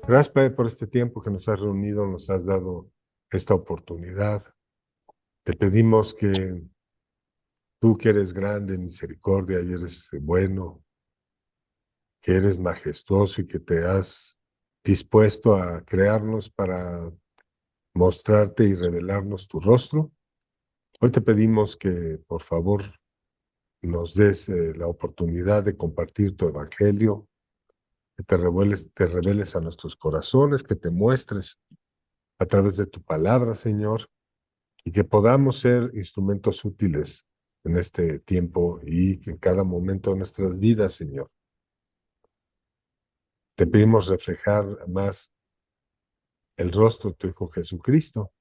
Gracias, Padre, por este tiempo que nos has reunido, nos has dado esta oportunidad. Te pedimos que tú, que eres grande en misericordia y eres bueno, que eres majestuoso y que te has dispuesto a crearnos para mostrarte y revelarnos tu rostro. Hoy te pedimos que, por favor, nos des la oportunidad de compartir tu evangelio, que te reveles a nuestros corazones, que te muestres a través de tu palabra, Señor, y que podamos ser instrumentos útiles en este tiempo y que en cada momento de nuestras vidas, Señor. Te pedimos reflejar más el rostro de tu Hijo Jesucristo,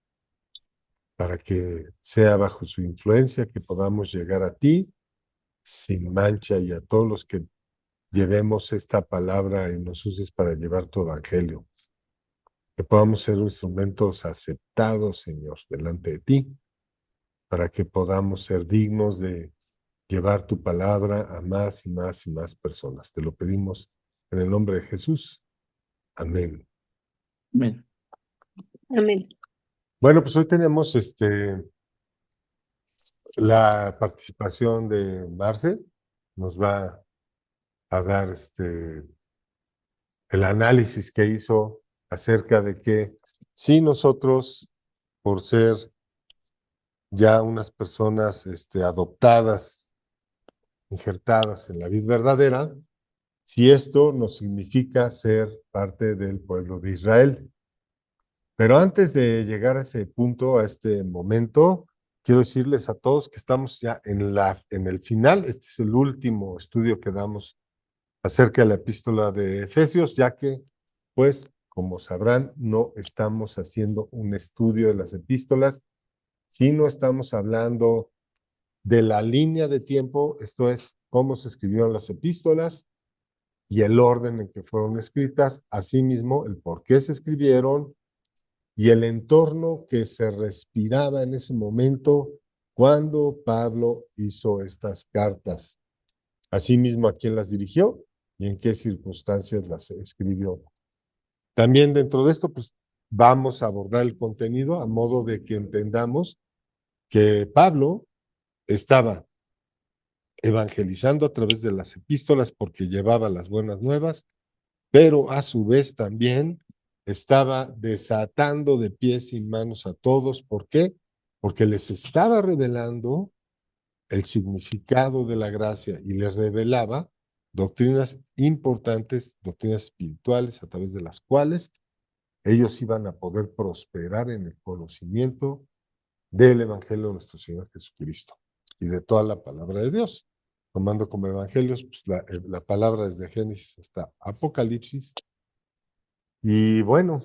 para que sea bajo su influencia que podamos llegar a ti sin mancha y a todos los que llevemos esta palabra y nos uses para llevar tu evangelio. Que podamos ser instrumentos aceptados, Señor, delante de ti, para que podamos ser dignos de llevar tu palabra a más y más y más personas. Te lo pedimos en el nombre de Jesús. Amén. Amén. Amén. Bueno, pues hoy tenemos la participación de Marce. Nos va a dar el análisis que hizo acerca de que si nosotros, por ser ya unas personas adoptadas, injertadas en la vida verdadera, si esto nos significa ser parte del pueblo de Israel. Pero antes de llegar a ese punto, a este momento, quiero decirles a todos que estamos ya en el final. Este es el último estudio que damos acerca de la epístola de Efesios, ya que, pues, como sabrán, no estamos haciendo un estudio de las epístolas, sino estamos hablando de la línea de tiempo, esto es, cómo se escribieron las epístolas y el orden en que fueron escritas, asimismo, el por qué se escribieron y el entorno que se respiraba en ese momento cuando Pablo hizo estas cartas. Asimismo, a quién las dirigió y en qué circunstancias las escribió. También dentro de esto, pues vamos a abordar el contenido a modo de que entendamos que Pablo estaba evangelizando a través de las epístolas porque llevaba las buenas nuevas, pero a su vez también estaba desatando de pies y manos a todos. ¿Por qué? Porque les estaba revelando el significado de la gracia y les revelaba doctrinas importantes, doctrinas espirituales a través de las cuales ellos iban a poder prosperar en el conocimiento del Evangelio de nuestro Señor Jesucristo y de toda la palabra de Dios. Tomando como evangelios pues, la palabra desde Génesis hasta Apocalipsis. Y bueno,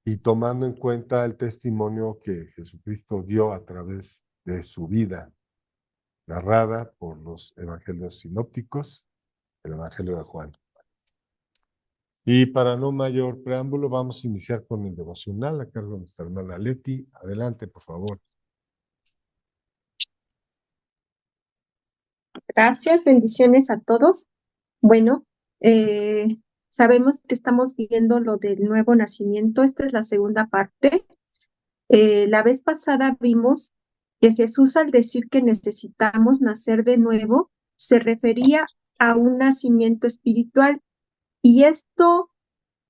y tomando en cuenta el testimonio que Jesucristo dio a través de su vida, narrada por los evangelios sinópticos, el Evangelio de Juan. Y para no mayor preámbulo, vamos a iniciar con el devocional a cargo de nuestra hermana Leti. Adelante, por favor. Gracias, bendiciones a todos. Bueno, eh, sabemos que estamos viviendo lo del nuevo nacimiento. Esta es la segunda parte. La vez pasada vimos que Jesús, al decir que necesitamos nacer de nuevo, se refería a un nacimiento espiritual. Y esto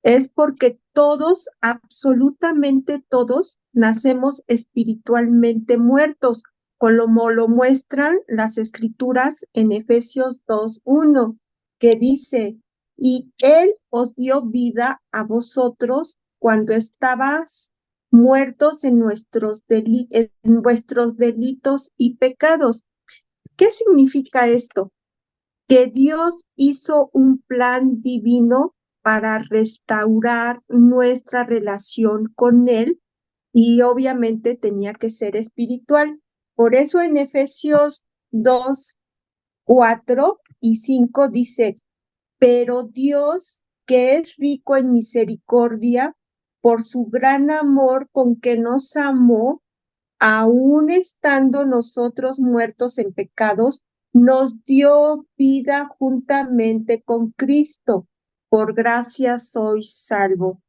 es porque todos, absolutamente todos, nacemos espiritualmente muertos, como lo muestran las escrituras en Efesios 2:1, que dice: y Él os dio vida a vosotros cuando estabas muertos en vuestros delitos y pecados. ¿Qué significa esto? Que Dios hizo un plan divino para restaurar nuestra relación con Él, y obviamente tenía que ser espiritual. Por eso en Efesios 2:4 y 5 dice: pero Dios, que es rico en misericordia, por su gran amor con que nos amó, aun estando nosotros muertos en pecados, nos dio vida juntamente con Cristo. por gracia soy salvo.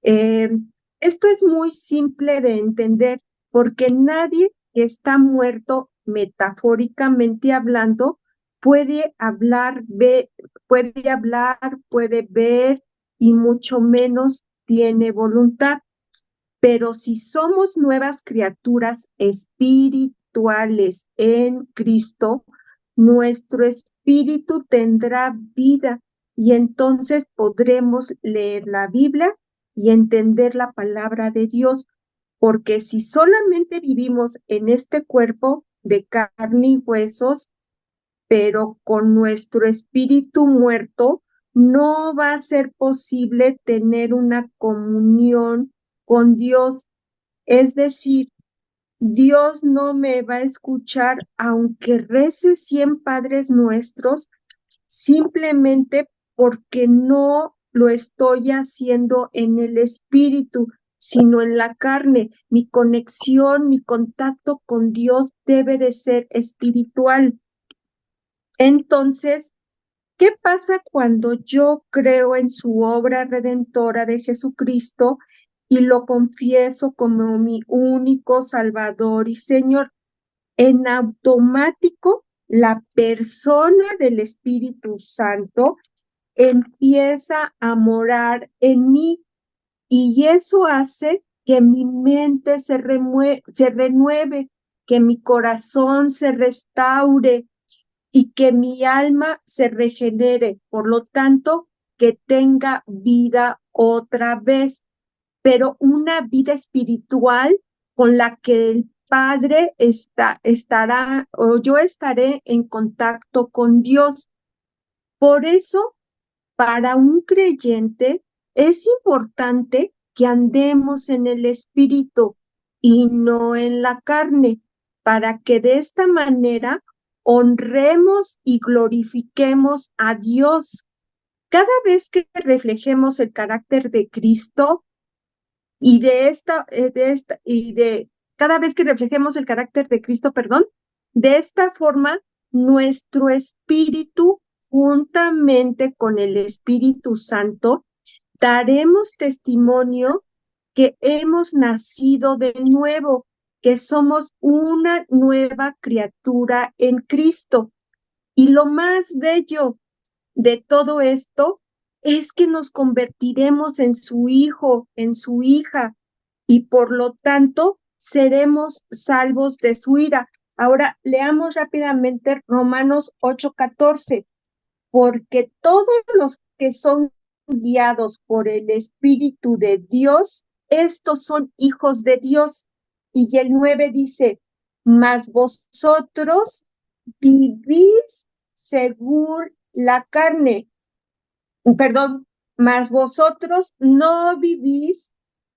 Eh, Esto es muy simple de entender porque nadie que está muerto, metafóricamente hablando, puede hablar, puede ver y mucho menos tiene voluntad. Pero si somos nuevas criaturas espirituales en Cristo, nuestro espíritu tendrá vida y entonces podremos leer la Biblia y entender la palabra de Dios, porque si solamente vivimos en este cuerpo de carne y huesos, pero con nuestro espíritu muerto, no va a ser posible tener una comunión con Dios. Es decir, Dios no me va a escuchar aunque rece 100 Padres Nuestros, simplemente porque no lo estoy haciendo en el espíritu, sino en la carne. Mi conexión, mi contacto con Dios debe de ser espiritual. Entonces, ¿qué pasa cuando yo creo en su obra redentora de Jesucristo y lo confieso como mi único Salvador y Señor? En automático, la persona del Espíritu Santo empieza a morar en mí y eso hace que mi mente se renueve, que mi corazón se restaure y que mi alma se regenere, por lo tanto, que tenga vida otra vez, pero una vida espiritual con la que el Padre estará o yo estaré en contacto con Dios. Por eso, para un creyente es importante que andemos en el espíritu y no en la carne, para que de esta manera honremos y glorifiquemos a Dios. Cada vez que reflejemos el carácter de Cristo cada vez que reflejemos el carácter de Cristo, perdón, de esta forma nuestro espíritu juntamente con el Espíritu Santo daremos testimonio que hemos nacido de nuevo, que somos una nueva criatura en Cristo. Y lo más bello de todo esto es que nos convertiremos en su hijo, en su hija, y por lo tanto seremos salvos de su ira. Ahora leamos rápidamente Romanos 8:14, porque todos los que son guiados por el Espíritu de Dios, estos son hijos de Dios. Y el 9 dice, mas vosotros vivís según la carne, perdón, mas vosotros no vivís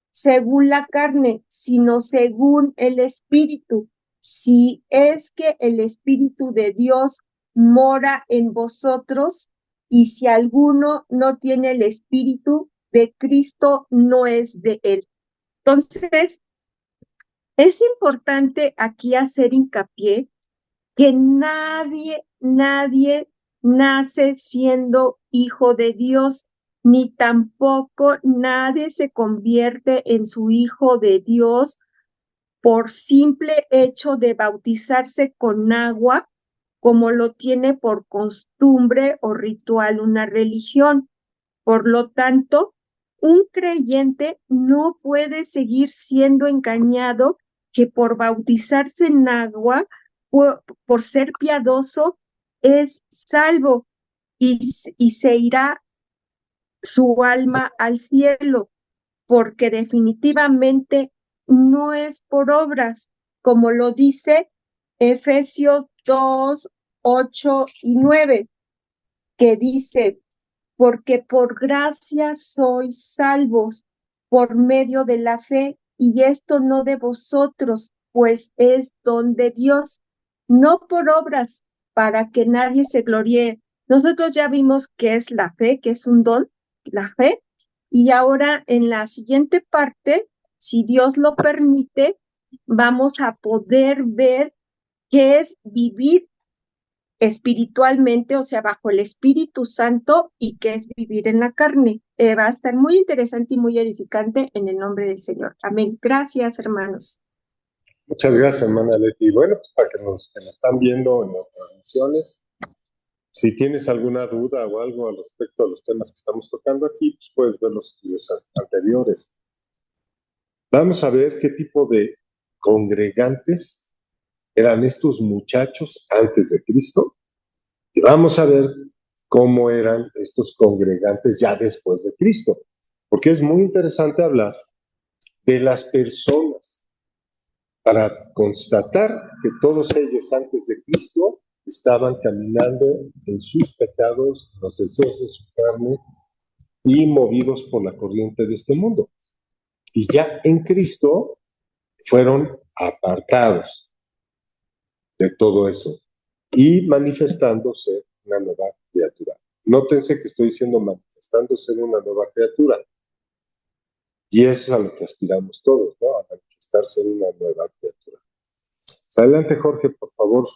según la carne, sino según el Espíritu, si es que el Espíritu de Dios mora en vosotros, y si alguno no tiene el Espíritu de Cristo, no es de él. Entonces, es importante aquí hacer hincapié que nadie nace siendo hijo de Dios, ni tampoco nadie se convierte en su hijo de Dios por simple hecho de bautizarse con agua, como lo tiene por costumbre o ritual una religión. Por lo tanto, un creyente no puede seguir siendo engañado que por bautizarse en agua, por ser piadoso, es salvo y se irá su alma al cielo, porque definitivamente no es por obras, como lo dice Efesios 2:8 y 9, que dice, porque por gracia sois salvos por medio de la fe, y esto no de vosotros, pues es don de Dios, no por obras, para que nadie se gloríe. Nosotros ya vimos qué es la fe, que es un don, la fe, y ahora en la siguiente parte, si Dios lo permite, vamos a poder ver qué es vivir espiritualmente, o sea, bajo el Espíritu Santo y qué es vivir en la carne. Va a estar muy interesante y muy edificante en el nombre del Señor. Amén. Gracias, hermanos. Muchas gracias, hermana Leti. Bueno, pues para que nos están viendo en las transmisiones, si tienes alguna duda o algo al respecto a los temas que estamos tocando aquí, pues puedes ver los estudios anteriores. Vamos a ver qué tipo de congregantes eran estos muchachos antes de Cristo y vamos a ver cómo eran estos congregantes ya después de Cristo, porque es muy interesante hablar de las personas para constatar que todos ellos antes de Cristo estaban caminando en sus pecados, los deseos de su carne y movidos por la corriente de este mundo. Y ya en Cristo fueron apartados de todo eso y manifestándose una nueva criatura. Nótense que estoy diciendo manifestándose una nueva criatura. Y eso es a lo que aspiramos todos, ¿no? A manifestarse en una nueva criatura. Adelante, Jorge, por favor.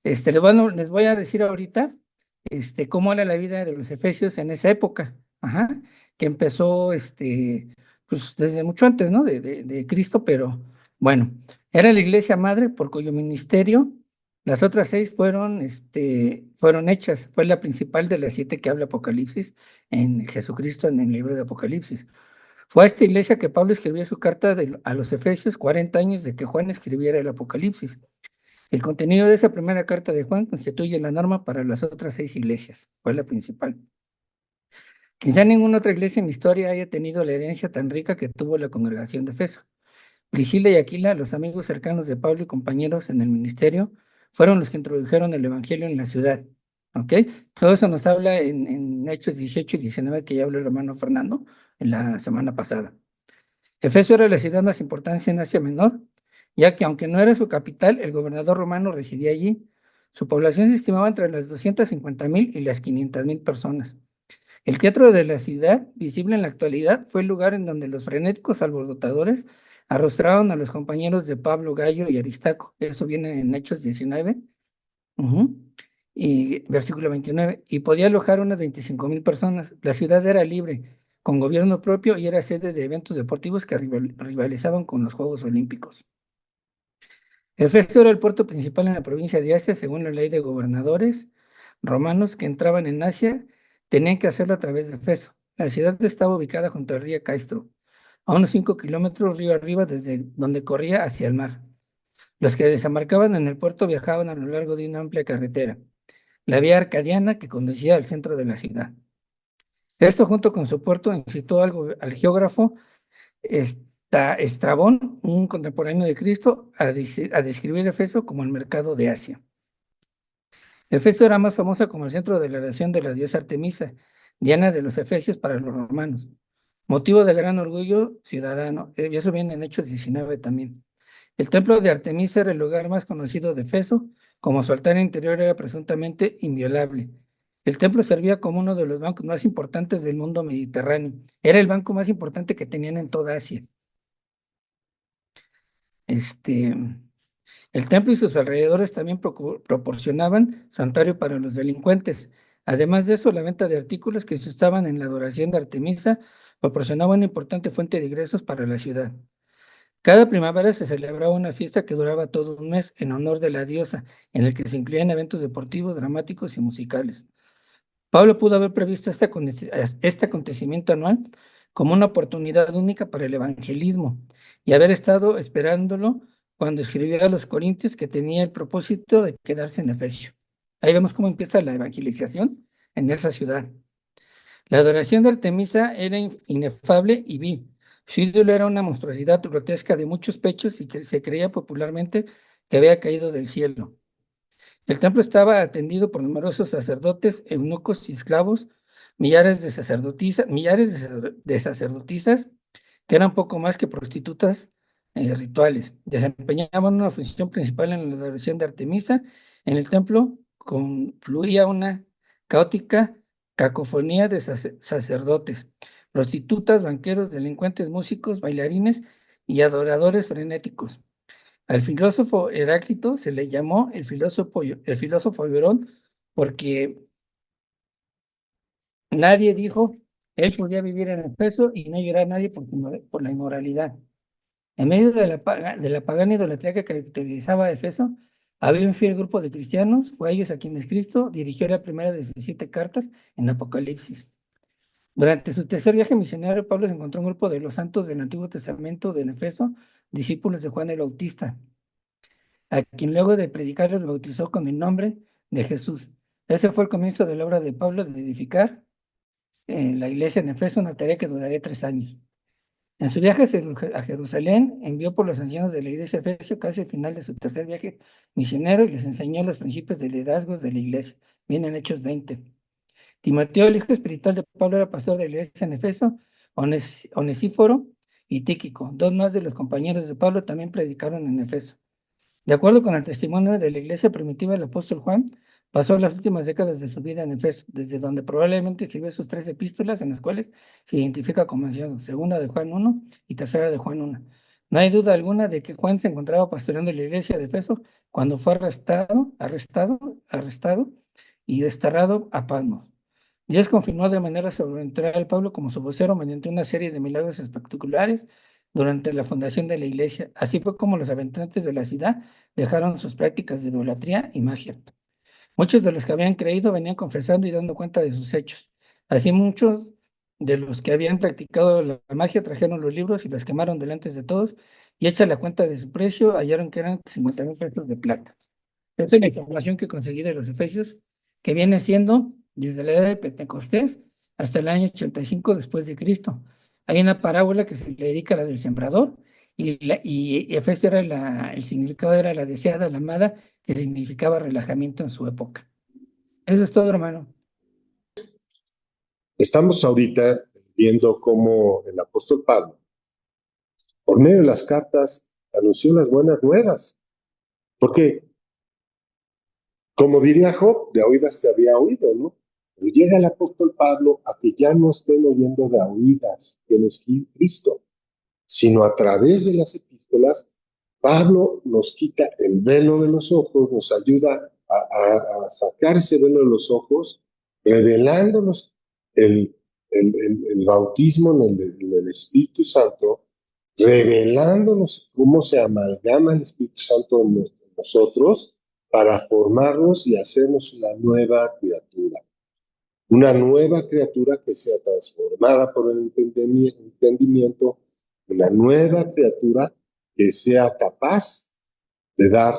Les voy a decir ahorita cómo era la vida de los efesios en esa época, ajá, que empezó pues desde mucho antes, ¿no? De Cristo, pero bueno, era la iglesia madre por cuyo ministerio las otras 6 fueron hechas. Fue la principal de las 7 que habla Apocalipsis en Jesucristo en el libro de Apocalipsis. Fue a esta iglesia que Pablo escribió su carta a los Efesios 40 años de que Juan escribiera el Apocalipsis. El contenido de esa primera carta de Juan constituye la norma para las otras 6 iglesias. Fue la principal. Quizá ninguna otra iglesia en la historia haya tenido la herencia tan rica que tuvo la congregación de Efeso. Priscila y Aquila, los amigos cercanos de Pablo y compañeros en el ministerio, fueron los que introdujeron el evangelio en la ciudad. ¿Ok? Todo eso nos habla en Hechos 18 y 19 que ya habló el hermano Fernando en la semana pasada. Efeso era la ciudad más importante en Asia Menor, ya que aunque no era su capital, el gobernador romano residía allí. Su población se estimaba entre las 250,000 y las 500,000 personas. El teatro de la ciudad, visible en la actualidad, fue el lugar en donde los frenéticos alborotadores arrostraron a los compañeros de Pablo, Gallo y Aristarco. Esto viene en Hechos 19, y versículo 29, y podía alojar unas 25,000 personas. La ciudad era libre, con gobierno propio y era sede de eventos deportivos que rivalizaban con los Juegos Olímpicos. Efeso era el puerto principal en la provincia de Asia, según la ley de gobernadores romanos que entraban en Asia, tenían que hacerlo a través de Efeso. La ciudad estaba ubicada junto al río Caistro, a unos 5 kilómetros río arriba desde donde corría hacia el mar. Los que desembarcaban en el puerto viajaban a lo largo de una amplia carretera, la vía arcadiana que conducía al centro de la ciudad. Esto, junto con su puerto, incitó al geógrafo Estrabón, un contemporáneo de Cristo, a describir Efeso como el mercado de Asia. Efeso era más famosa como el centro de la adoración de la diosa Artemisa, diana de los efesios para los romanos, motivo de gran orgullo ciudadano, y eso viene en Hechos 19 también. El templo de Artemisa era el lugar más conocido de Efeso, como su altar interior era presuntamente inviolable. El templo servía como uno de los bancos más importantes del mundo mediterráneo. Era el banco más importante que tenían en toda Asia. El templo y sus alrededores también proporcionaban santuario para los delincuentes. Además de eso, la venta de artículos que se usaban en la adoración de Artemisa proporcionaba una importante fuente de ingresos para la ciudad. Cada primavera se celebraba una fiesta que duraba todo un mes en honor de la diosa, en el que se incluían eventos deportivos, dramáticos y musicales. Pablo pudo haber previsto este acontecimiento anual como una oportunidad única para el evangelismo y haber estado esperándolo cuando escribió a los Corintios, que tenía el propósito de quedarse en Efesio. Ahí vemos cómo empieza la evangelización en esa ciudad. La adoración de Artemisa era inefable y vil. Su ídolo era una monstruosidad grotesca de muchos pechos y que se creía popularmente que había caído del cielo. El templo estaba atendido por numerosos sacerdotes, eunucos y esclavos, millares de sacerdotisas que eran poco más que prostitutas rituales. Desempeñaban una función principal en la adoración de Artemisa. En el templo confluía una caótica cacofonía de sacerdotes, prostitutas, banqueros, delincuentes, músicos, bailarines y adoradores frenéticos. Al filósofo Heráclito se le llamó el filósofo llorón porque nadie dijo, él podía vivir en Efeso y no llorar a nadie por la inmoralidad. En medio de la pagana idolatría que caracterizaba a Efeso, había un fiel grupo de cristianos, fue a ellos a quienes Cristo dirigió la primera de sus 7 cartas en Apocalipsis. Durante su tercer viaje misionario, Pablo se encontró un grupo de los santos del Antiguo Testamento de Efeso, discípulos de Juan el Bautista, a quien luego de predicarles bautizó con el nombre de Jesús. Ese fue el comienzo de la obra de Pablo de edificar la iglesia en Efeso, una tarea que duraría 3 años. En su viaje a Jerusalén, envió por los ancianos de la iglesia de Efesio casi al final de su tercer viaje misionero y les enseñó los principios de liderazgos de la iglesia. Viene en Hechos 20. Timoteo, el hijo espiritual de Pablo, era pastor de la iglesia en Efeso. Onesíforo y Tíquico, 2 más de los compañeros de Pablo, también predicaron en Efeso. De acuerdo con el testimonio de la iglesia primitiva, el apóstol Juan pasó las últimas décadas de su vida en Efeso, desde donde probablemente escribió sus 3 epístolas, en las cuales se identifica como anciano, segunda de Juan 1 y tercera de Juan 1. No hay duda alguna de que Juan se encontraba pastoreando la iglesia de Efeso cuando fue arrestado y desterrado a Patmos. Dios confirmó de manera sobrenatural a Pablo como su vocero mediante una serie de milagros espectaculares durante la fundación de la iglesia. Así fue como los habitantes de la ciudad dejaron sus prácticas de idolatría y magia. Muchos de los que habían creído venían confesando y dando cuenta de sus hechos. Así muchos de los que habían practicado la magia trajeron los libros y los quemaron delante de todos, y hecha la cuenta de su precio, hallaron que eran 50,000 pesos de plata. Esa es la información que conseguí de los Efesios, que viene siendo desde la edad de Pentecostés hasta el año 85 después de Cristo. Hay una parábola que se le dedica a la del sembrador, y Efesio el significado era la deseada, la amada, que significaba relajamiento en su época. Eso es todo, hermano. Estamos ahorita viendo cómo el apóstol Pablo, por medio de las cartas, anunció las buenas nuevas. Porque, como diría Job, de oídas te había oído, ¿no? Pero llega el apóstol Pablo a que ya no estén oyendo de oídas quién es Cristo, sino a través de las epístolas. Pablo nos quita el velo de los ojos, nos ayuda a sacar ese velo de los ojos, revelándonos el bautismo en el Espíritu Santo, revelándonos cómo se amalgama el Espíritu Santo en nosotros para formarnos y hacernos una nueva criatura. Una nueva criatura que sea transformada por el entendimiento, una nueva criatura que sea capaz de dar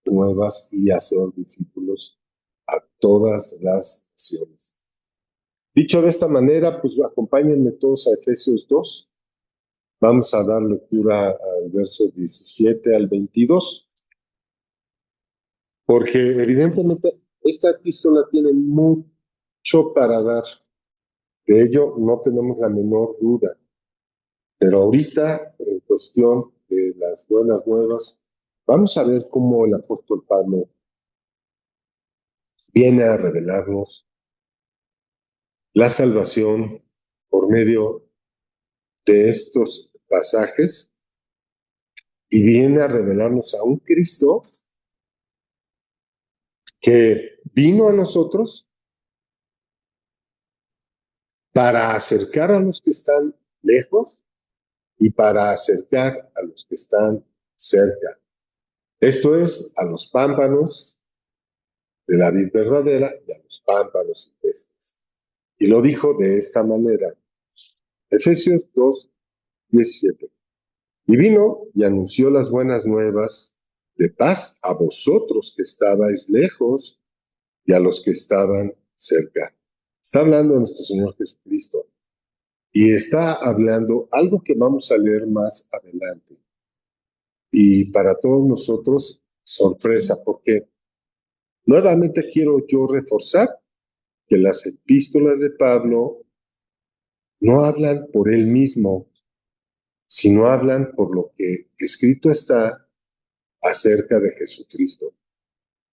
nuevas y hacer discípulos a todas las naciones. Dicho de esta manera, pues acompáñenme todos a Efesios 2. Vamos a dar lectura al verso 17 al 22, porque evidentemente esta epístola tiene mucho para dar. De ello no tenemos la menor duda. Pero ahorita, en cuestión de las buenas nuevas, vamos a ver cómo el apóstol Pablo viene a revelarnos la salvación por medio de estos pasajes y viene a revelarnos a un Cristo que vino a nosotros para acercar a los que están lejos y para acercar a los que están cerca. Esto es, a los pámpanos de la vid verdadera y a los pámpanos silvestres. Y lo dijo de esta manera. Efesios 2, 17. Y vino y anunció las buenas nuevas de paz a vosotros que estabais lejos y a los que estaban cerca. Está hablando de nuestro Señor Jesucristo. Y está hablando algo que vamos a leer más adelante. Y para todos nosotros, sorpresa, porque nuevamente quiero yo reforzar que las epístolas de Pablo no hablan por él mismo, sino hablan por lo que escrito está acerca de Jesucristo.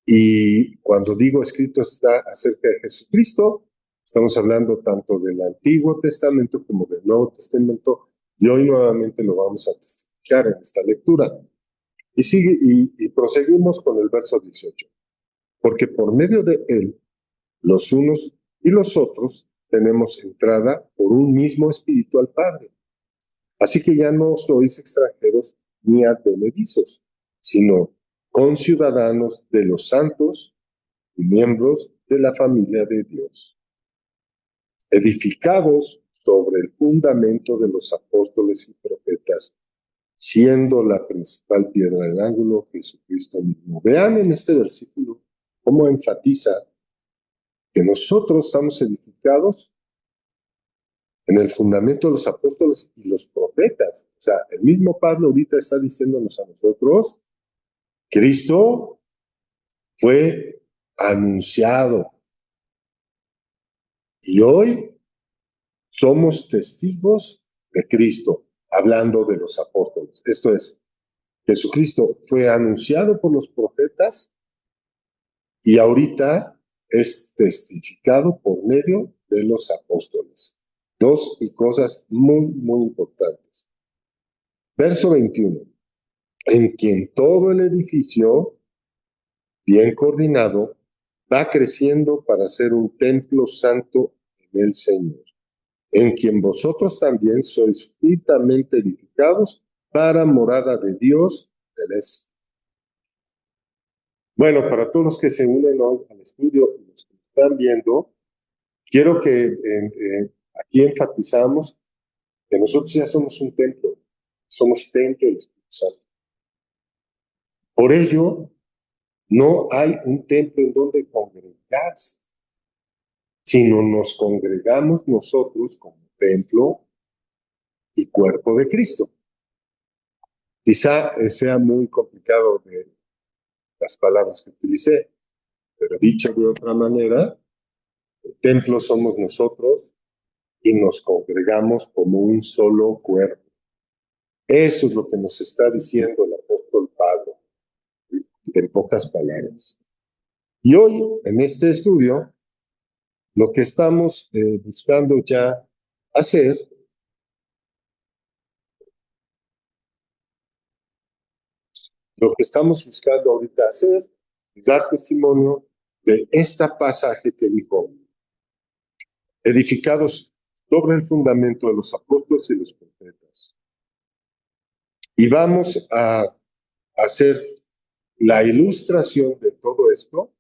Y cuando digo escrito está acerca de Jesucristo, estamos hablando tanto del Antiguo Testamento como del Nuevo Testamento, y hoy nuevamente lo vamos a testificar en esta lectura. Y proseguimos con el verso 18. porque por medio de él, los unos y los otros tenemos entrada por un mismo espíritu al Padre. Así que ya no sois extranjeros ni advenedizos, sino conciudadanos de los santos y miembros de la familia de Dios, edificados sobre el fundamento de los apóstoles y profetas, siendo la principal piedra del ángulo Jesucristo mismo. Vean en este versículo cómo enfatiza que nosotros estamos edificados en el fundamento de los apóstoles y los profetas. O sea, el mismo Pablo ahorita está diciéndonos a nosotros, Cristo fue anunciado y hoy somos testigos de Cristo, hablando de los apóstoles. Esto es, Jesucristo fue anunciado por los profetas y ahorita es testificado por medio de los apóstoles. Dos cosas muy, muy importantes. Verso 21. En quien todo el edificio, bien coordinado, va creciendo para ser un templo santo en el Señor, en quien vosotros también sois fitamente edificados para morada de Dios del Espíritu. Bueno, para todos los que se unen hoy al estudio y los que están viendo, quiero que aquí enfatizamos que nosotros ya somos un templo, somos templo del Espíritu Santo. Por ello, no hay un templo en donde congregarse, sino nos congregamos nosotros como templo y cuerpo de Cristo. Quizá sea muy complicado de las palabras que utilicé, pero dicho de otra manera, el templo somos nosotros y nos congregamos como un solo cuerpo. Eso es lo que nos está diciendo el apóstol Pablo, en pocas palabras. Y hoy, en este estudio, lo que estamos buscando ya hacer, lo que estamos buscando ahorita hacer, es dar testimonio de este pasaje que dijo, edificados sobre el fundamento de los apóstoles y los profetas. Y vamos a hacer la ilustración de todo esto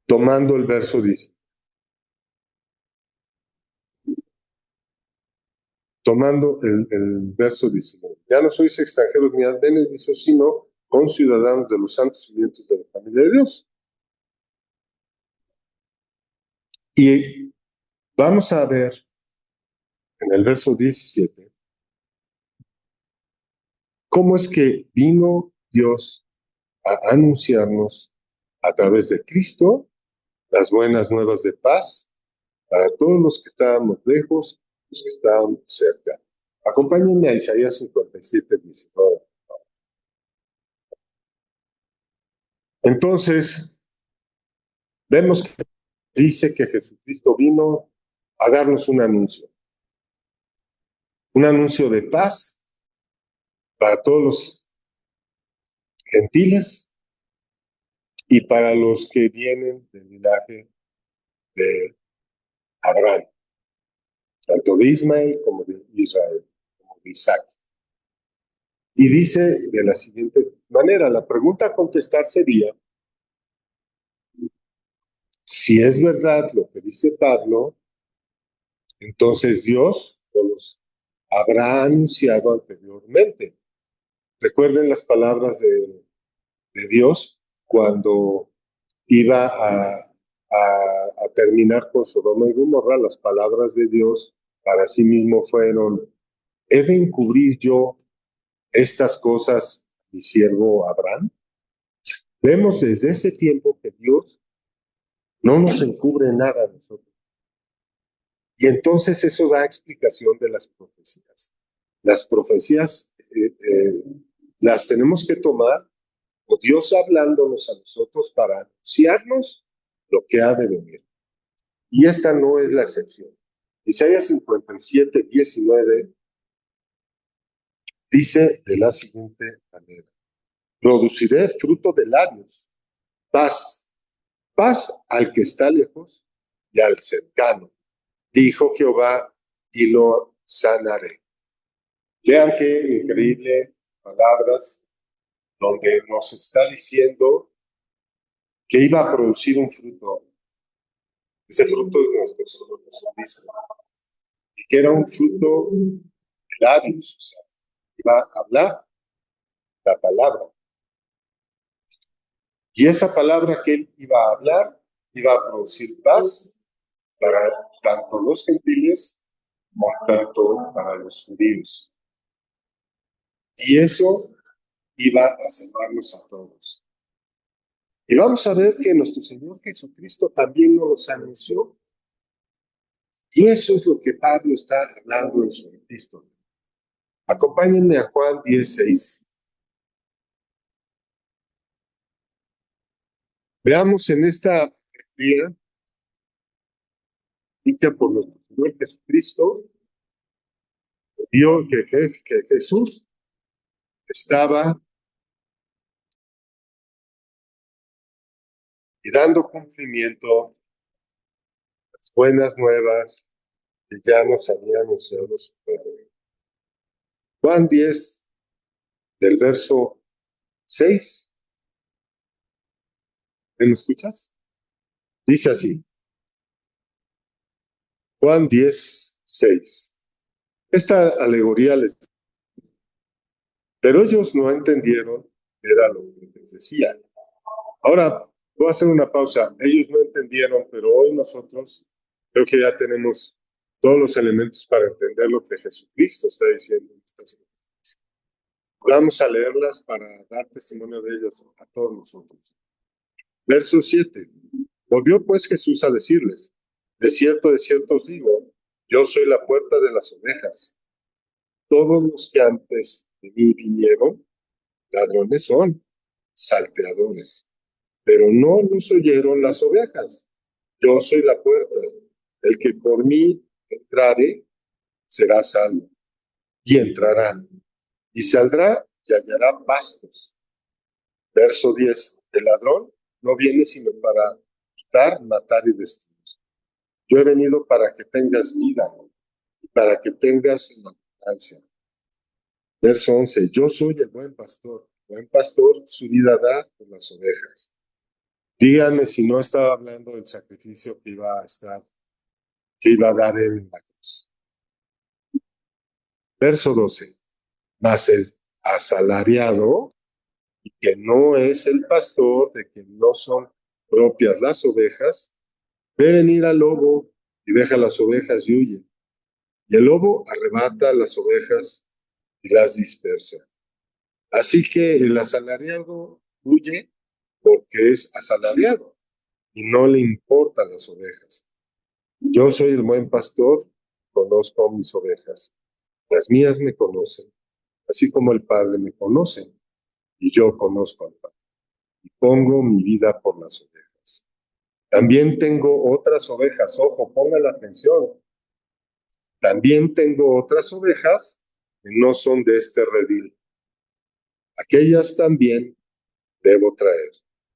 tomando el verso 10. Tomando el verso 19. Ya no sois extranjeros ni advenedizos, sino conciudadanos de los santos cimientos de la familia de Dios. Y vamos a ver en el verso 17 cómo es que vino Dios a anunciarnos a través de Cristo las buenas nuevas de paz para todos los que estábamos lejos, los que estaban cerca. Acompáñenme a Isaías 57, 19. Entonces, vemos que dice que Jesucristo vino a darnos un anuncio de paz para todos los gentiles y para los que vienen del linaje de Abraham, tanto de Ismael como de Israel, como de Isaac. Y dice de la siguiente manera, la pregunta a contestar sería, si es verdad lo que dice Pablo, entonces Dios los habrá anunciado anteriormente. Recuerden las palabras de Dios cuando iba a terminar con Sodoma y Gomorra. Las palabras de Dios para sí mismo fueron, ¿he de encubrir yo estas cosas a mi siervo Abraham? Vemos desde ese tiempo que Dios no nos encubre nada a nosotros. Y entonces eso da explicación de las profecías. Las profecías las tenemos que tomar o Dios hablándonos a nosotros para anunciarnos lo que ha de venir. Y esta no es la excepción. Isaías 57, 19 dice de la siguiente manera, produciré fruto de labios paz, paz al que está lejos y al cercano, dijo Jehová, y lo sanaré. Vean qué increíble palabras donde nos está diciendo que iba a producir un fruto. Ese fruto es nuestro Señor Jesucristo. Y que era un fruto de labios, o sea, iba a hablar la palabra. Y esa palabra que él iba a hablar iba a producir paz para tanto los gentiles como tanto para los judíos. Y eso iba a salvarnos a todos. Y vamos a ver que nuestro Señor Jesucristo también nos los anunció. Y eso es lo que Pablo está hablando en su epístola. Acompáñenme a Juan 10:6. Veamos en esta día, dicha por nuestro Señor Jesucristo, vio que Jesús estaba y dando cumplimiento a las buenas nuevas que ya nos había anunciado su Padre. Juan 10, del verso 6. ¿Me lo escuchas? Dice así, Juan 10:6. Esta alegoría les... Pero ellos no entendieron qué era lo que les decía. Ahora, voy a hacer una pausa. Ellos no entendieron, pero hoy nosotros creo que ya tenemos todos los elementos para entender lo que Jesucristo está diciendo en estas cosas. Vamos a leerlas para dar testimonio de ellos a todos nosotros. Verso 7. Volvió pues Jesús a decirles, de cierto os digo, yo soy la puerta de las ovejas. Todos los que antes de mí vinieron, ladrones son, salteadores, pero no los oyeron las ovejas. Yo soy la puerta. El que por mí entrare será salvo. Y entrará. Y saldrá y hallará pastos. Verso 10. El ladrón no viene sino para quitar, matar y destruir. Yo he venido para que tengas vida y para que tengas en abundancia. Verso 11. Yo soy el buen pastor. El buen pastor su vida da por las ovejas. Díganme si no estaba hablando del sacrificio que iba a dar él en la cruz. Verso 12. Mas el asalariado, y que no es el pastor, de que no son propias las ovejas, ve venir al lobo y deja las ovejas y huye. Y el lobo arrebata las ovejas y las dispersa. Así que el asalariado huye porque es asalariado y no le importan las ovejas. Yo soy el buen pastor, conozco a mis ovejas. Las mías me conocen, así como el Padre me conoce, y yo conozco al Padre, y pongo mi vida por las ovejas. También tengo otras ovejas, ojo, pongan la atención. También tengo otras ovejas que no son de este redil. Aquellas también debo traer.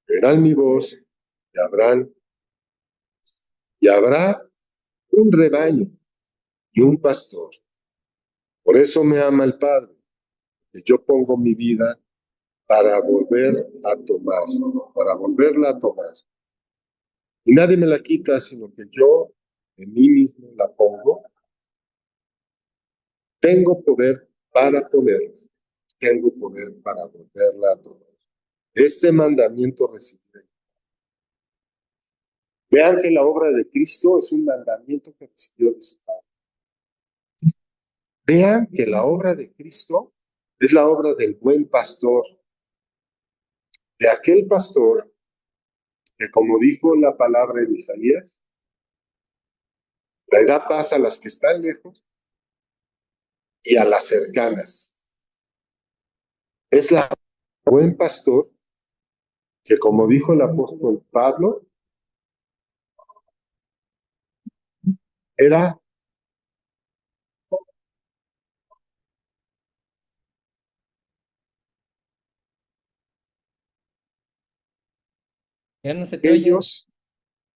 Verán mi voz y habrá un rebaño y un pastor. Por eso me ama el Padre, que yo pongo mi vida para volverla a tomar. Y nadie me la quita, sino que yo de mí mismo la pongo. Tengo poder para ponerla, tengo poder para volverla a tomar. Este mandamiento recibiré. Vean que la obra de Cristo es un mandamiento que recibió de su Padre. Vean que la obra de Cristo es la obra del buen pastor, de aquel pastor que, como dijo la palabra en Isaías, traerá paz a las que están lejos y a las cercanas. Es la buen pastor que, como dijo el apóstol Pablo, era Ya no se te oye. Ellos,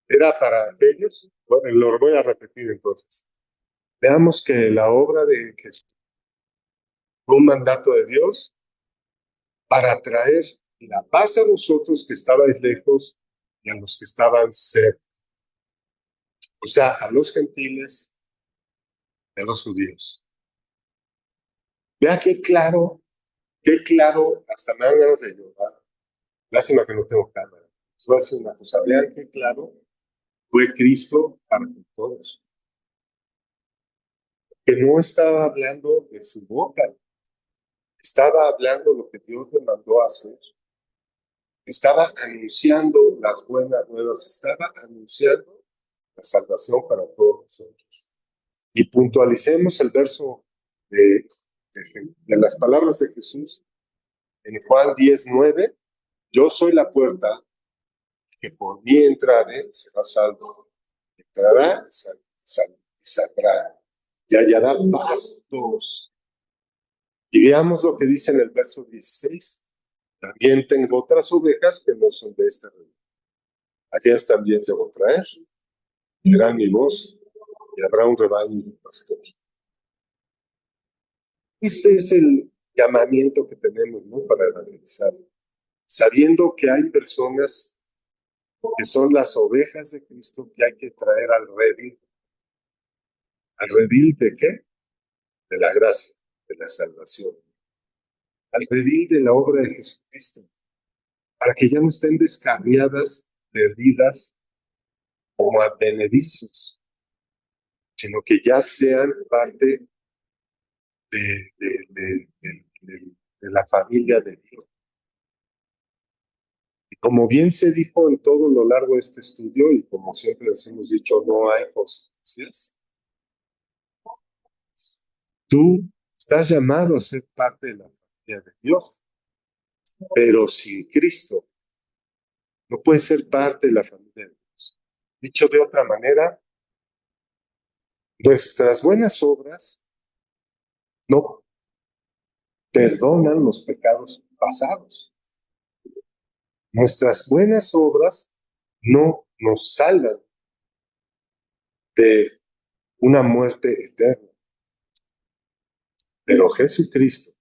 era para aquellos, bueno, lo voy a repetir entonces. Veamos que la obra de Jesús fue un mandato de Dios para traer la paz a vosotros que estabais lejos y a los que estaban cerca, o sea, a los gentiles y a los judíos. Vea qué claro, hasta me dan ganas de llorar. Lástima que no tengo cámara. Les voy a decir una cosa, vean qué claro fue Cristo para todos. Que no estaba hablando de su boca, estaba hablando lo que Dios le mandó a hacer. Estaba anunciando las buenas nuevas, estaba anunciando la salvación para todos nosotros. Y puntualicemos el verso de las palabras de Jesús en Juan 10:9. Yo soy la puerta, que por mí entrare será salvo. Entrará y saldrá y hallará pastos. Y veamos lo que dice en el verso 16. También tengo otras ovejas que no son de esta región. Aquellas también debo traer. Oirán mi voz y habrá un rebaño y un pastor. Este es el llamamiento que tenemos, ¿no? Para evangelizar. Sabiendo que hay personas que son las ovejas de Cristo que hay que traer al redil. ¿Al redil de qué? De la gracia, de la salvación. Al redil de la obra de Jesucristo. Para que ya no estén descarriadas, perdidas, como advenedizos, sino que ya sean parte de la familia de Dios. Y como bien se dijo en todo lo largo de este estudio, y como siempre les hemos dicho, no hay consecuencias, tú estás llamado a ser parte de la familia de Dios, pero sin Cristo no puedes ser parte de la familia de Dios. Dicho de otra manera, nuestras buenas obras no perdonan los pecados pasados. Nuestras buenas obras no nos salvan de una muerte eterna. Pero Jesucristo,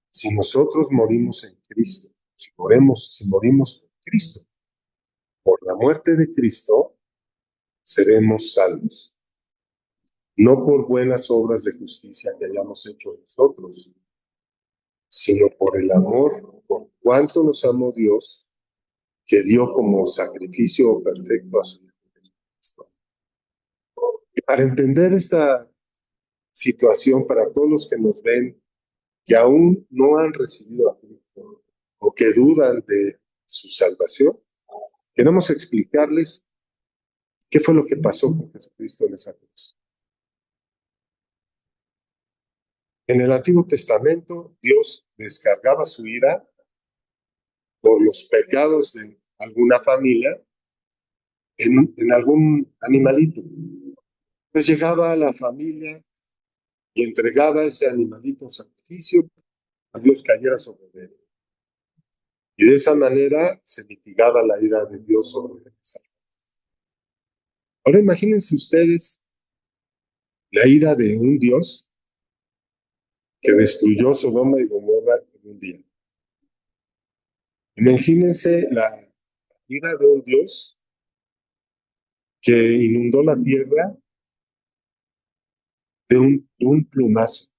si nosotros morimos en Cristo, si morimos en Cristo, por la muerte de Cristo, seremos salvos. No por buenas obras de justicia que hayamos hecho nosotros, sino por el amor, por cuánto nos amó Dios, que dio como sacrificio perfecto a su Hijo Jesucristo. Y para entender esta situación, para todos los que nos ven, que aún no han recibido a Cristo o que dudan de su salvación, queremos explicarles qué fue lo que pasó con Jesucristo en esa cruz. En el Antiguo Testamento, Dios descargaba su ira por los pecados de alguna familia en algún animalito. Pues llegaba a la familia y entregaba ese animalito en sacrificio, a Dios cayera sobre él. Y de esa manera se mitigaba la ira de Dios sobre esa familia. Ahora imagínense ustedes la ira de un Dios que destruyó Sodoma y Gomorra en un día. Imagínense la ira de un Dios que inundó la tierra de un plumazo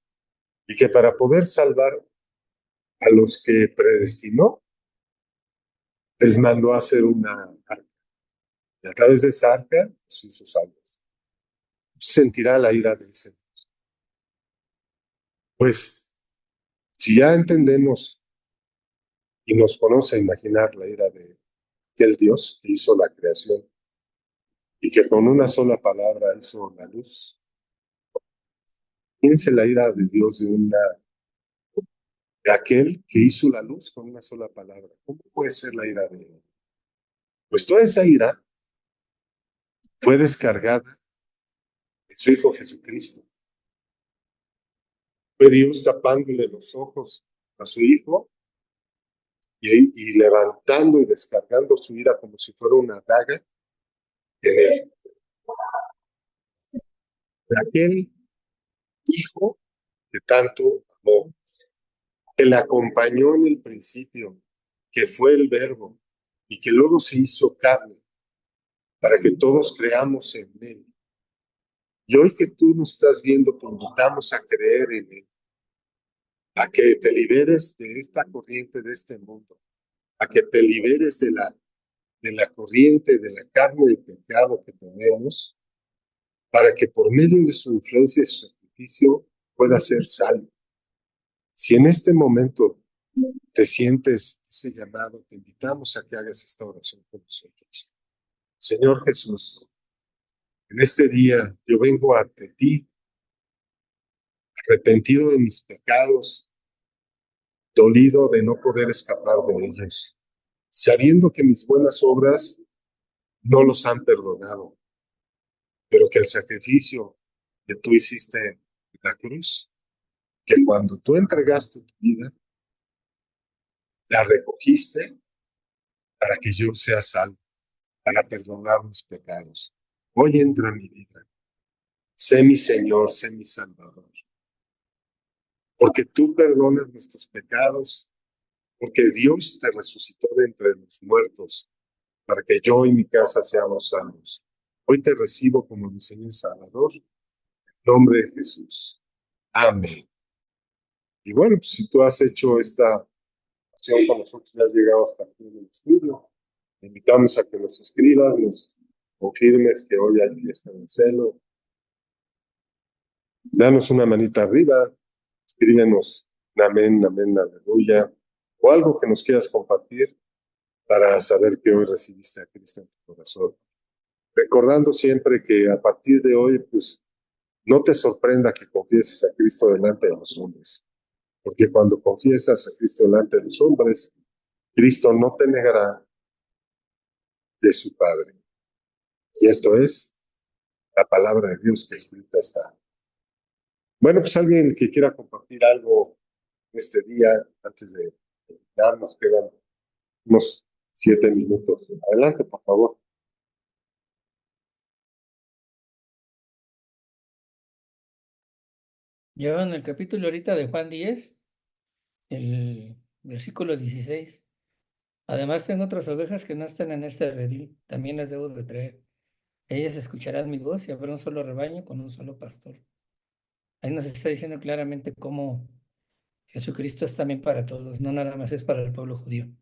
y que para poder salvar a los que predestinó, les mandó a hacer una arca. Y a través de esa arca los hizo salvos. Sentirá la ira del Señor. Pues, si ya entendemos y nos ponemos a imaginar la ira de aquel Dios que hizo la creación y que con una sola palabra hizo la luz, piense la ira de Dios de aquel que hizo la luz con una sola palabra. ¿Cómo puede ser la ira de él? Pues toda esa ira fue descargada en su Hijo Jesucristo. Fue Dios tapándole los ojos a su Hijo y levantando y descargando su ira como si fuera una daga en él. De aquel hijo que tanto amó, que le acompañó en el principio, que fue el verbo y que luego se hizo carne para que todos creamos en él. Y hoy que tú nos estás viendo, te invitamos a creer en él, a que te liberes de esta corriente de este mundo, a que te liberes de la corriente de la carne de pecado que tenemos, para que por medio de su influencia y su sacrificio pueda ser salvo. Si en este momento te sientes ese llamado, te invitamos a que hagas esta oración con nosotros. Señor Jesús, en este día yo vengo ante ti, arrepentido de mis pecados, dolido de no poder escapar de ellos, sabiendo que mis buenas obras no los han perdonado, pero que el sacrificio que tú hiciste en la cruz, que cuando tú entregaste tu vida, la recogiste para que yo sea salvo, para perdonar mis pecados. Hoy entra en mi vida. Sé mi Señor, sé mi Salvador. Porque tú perdonas nuestros pecados, porque Dios te resucitó de entre los muertos, para que yo y mi casa seamos salvos. Hoy te recibo como mi Señor y Salvador, en nombre de Jesús. Amén. Y bueno, pues si tú has hecho esta acción con nosotros, ya has llegado hasta aquí en el estudio, te invitamos a que nos escribas, nos confirmes que hoy hay fiesta en el cielo. Danos una manita arriba, escríbenos un amén, amén, aleluya, o algo que nos quieras compartir para saber que hoy recibiste a Cristo en tu corazón. Recordando siempre que a partir de hoy, pues, no te sorprenda que confieses a Cristo delante de los hombres, porque cuando confiesas a Cristo delante de los hombres, Cristo no te negará de su Padre. Y esto es la palabra de Dios que escrita está. Bueno, pues alguien que quiera compartir algo este día, antes de terminar, nos quedan unos 7 minutos. Adelante, por favor. Yo en el capítulo ahorita de Juan 10, el versículo 16. Además tengo otras ovejas que no están en este redil, también las debo de traer. Ellas escucharán mi voz y habrá un solo rebaño con un solo pastor. Ahí nos está diciendo claramente cómo Jesucristo es también para todos, no nada más es para el pueblo judío.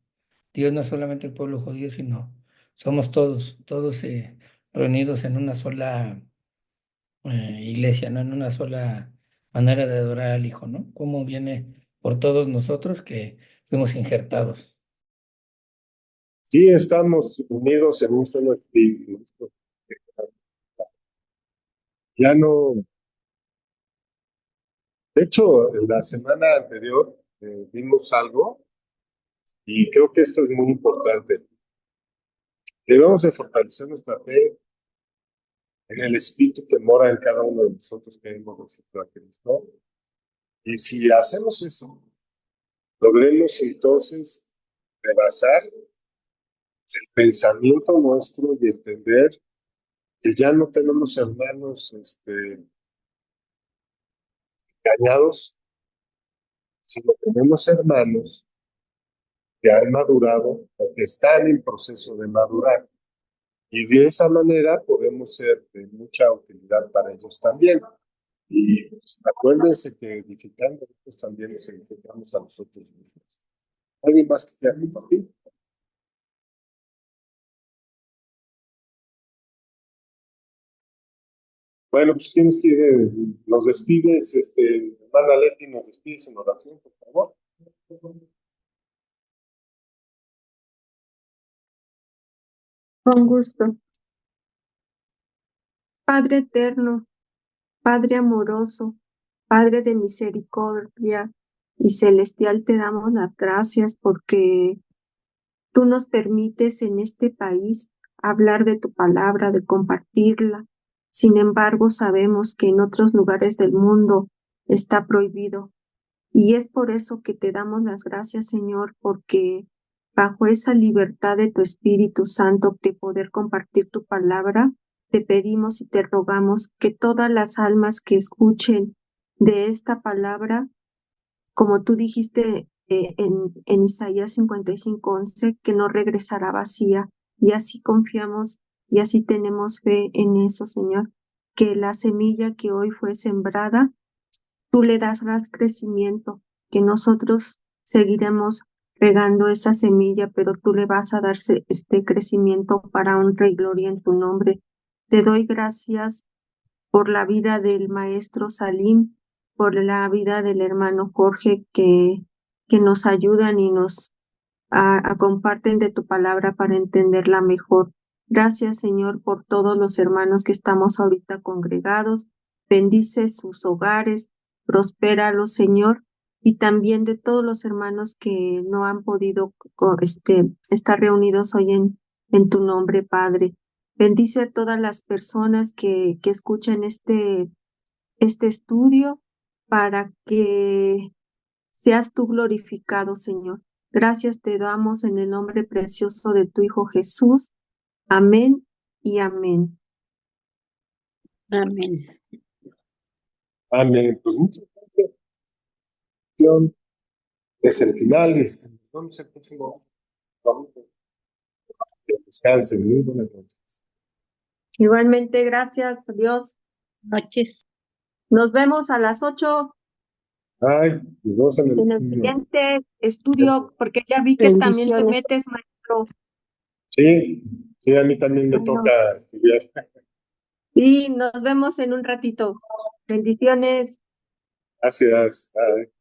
Dios no es solamente el pueblo judío, sino somos todos reunidos en una sola iglesia, ¿no? En una sola manera de adorar al Hijo, ¿no? Cómo viene por todos nosotros que fuimos injertados. Sí, estamos unidos en un solo espíritu. Ya no. De hecho, en la semana anterior vimos algo y creo que esto es muy importante. Debemos de fortalecer nuestra fe en el espíritu que mora en cada uno de nosotros que hemos recibido a Cristo. Y si hacemos eso, logremos entonces rebasar el pensamiento nuestro y entender que ya no tenemos hermanos engañados, sino tenemos hermanos que han madurado o que están en proceso de madurar. Y de esa manera podemos ser de mucha utilidad para ellos también. Y pues, acuérdense que edificando nosotros también nos edificamos a nosotros mismos. ¿Alguien más que quiera compartir? Bueno, pues tienes que nos despides, hermana Leti, nos despides en oración, por favor. Con gusto. Padre eterno, Padre amoroso, Padre de misericordia y celestial, te damos las gracias porque tú nos permites en este país hablar de tu palabra, de compartirla. Sin embargo, sabemos que en otros lugares del mundo está prohibido. Y es por eso que te damos las gracias, Señor, porque bajo esa libertad de tu Espíritu Santo de poder compartir tu palabra, te pedimos y te rogamos que todas las almas que escuchen de esta palabra, como tú dijiste en Isaías 55:11, que no regresará vacía, y así confiamos y así tenemos fe en eso, Señor, que la semilla que hoy fue sembrada, tú le darás crecimiento, que nosotros seguiremos regando esa semilla, pero tú le vas a darse este crecimiento para honra y gloria en tu nombre. Te doy gracias por la vida del maestro Salim, por la vida del hermano Jorge, que nos ayudan y nos comparten de tu palabra para entenderla mejor. Gracias, Señor, por todos los hermanos que estamos ahorita congregados. Bendice sus hogares, prospéralos, Señor, y también de todos los hermanos que no han podido estar reunidos hoy en tu nombre, Padre. Bendice a todas las personas que escuchan este estudio para que seas tú glorificado, Señor. Gracias te damos en el nombre precioso de tu Hijo Jesús. Amén y amén. Amén. Amén. Pues muchas gracias. Es el final. Vamos al próximo. Que descansen. Muy buenas noches. Igualmente, gracias, Dios. Noches. Nos vemos a las 8 Ay, nos vemos en el en el estudio. siguiente estudio, porque ya vi que también te Bendiciones. metes, maestro. Sí, a mí también me Bueno. toca estudiar. Y nos vemos en un ratito. Bendiciones. Gracias. Bye.